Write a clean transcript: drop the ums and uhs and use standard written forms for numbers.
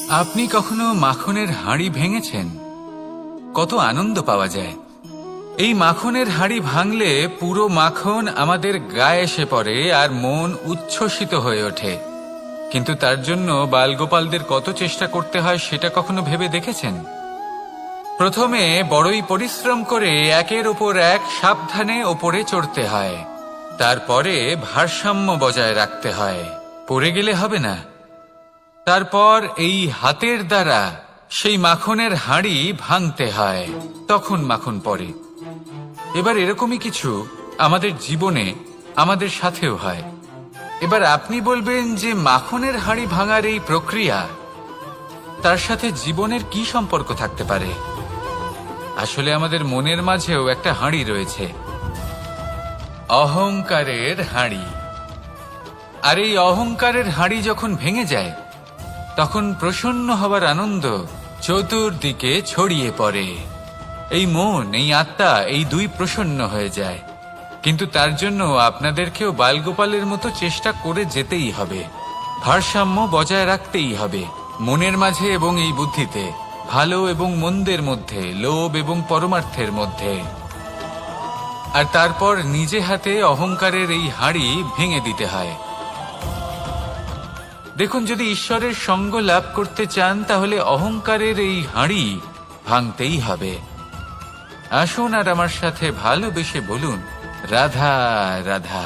আপনি কখনো মাখনের হাঁড়ি ভেঙেছেন? কত আনন্দ পাওয়া যায়! এই মাখনের হাঁড়ি ভাঙলে পুরো মাখন আমাদের গায়ে এসে পড়ে আর মন উচ্ছ্বসিত হয়ে ওঠে। কিন্তু তার জন্য বালগোপালদের কত চেষ্টা করতে হয় সেটা কখনো ভেবে দেখেছেন? প্রথমে বড়ই পরিশ্রম করে একের ওপর এক সাবধানে ওপরে চড়তে হয়। তারপরে ভারসাম্য বজায় রাখতে হয়, পড়ে গেলে হবে না। তারপর এই হাতের দ্বারা সেই মাখনের হাঁড়ি ভাঙতে হয়, তখন মাখন পড়ে। এবার এরকমই কিছু আমাদের জীবনে আমাদের সাথেও হয়। এবার আপনি বলবেন যে মাখনের হাঁড়ি ভাঙার এই প্রক্রিয়া, তার সাথে জীবনের কি সম্পর্ক থাকতে পারে? আসলে আমাদের মনের মাঝেও একটা হাঁড়ি রয়েছে, অহংকারের হাঁড়ি। আর এই অহংকারের হাঁড়ি যখন ভেঙে যায়, তখন প্রসন্ন হবার আনন্দ চতুর্দিকে ছড়িয়ে পড়ে। এই মন, এই আত্মা, এই দুই প্রসন্ন হয়ে যায়। কিন্তু তার জন্য আপনাদেরকেও বালগোপালের মতো চেষ্টা করে যেতেই হবে, ভারসাম্য বজায় রাখতেই হবে মনের মাঝে এবং এই বুদ্ধিতে, ভালো এবং মন্দের মধ্যে, লোভ এবং পরমার্থের মধ্যে। আর তারপর নিজে হাতে অহংকারের এই হাঁড়ি ভেঙে দিতে হয়। দেখুন, যদি ঈশ্বরের সঙ্গ লাভ করতে চান তাহলে অহংকারের এই হাঁড়ি ভাঙতেই হবে। আসুন আর আমার সাথে ভালোবেসে বলুন, রাধা রাধা।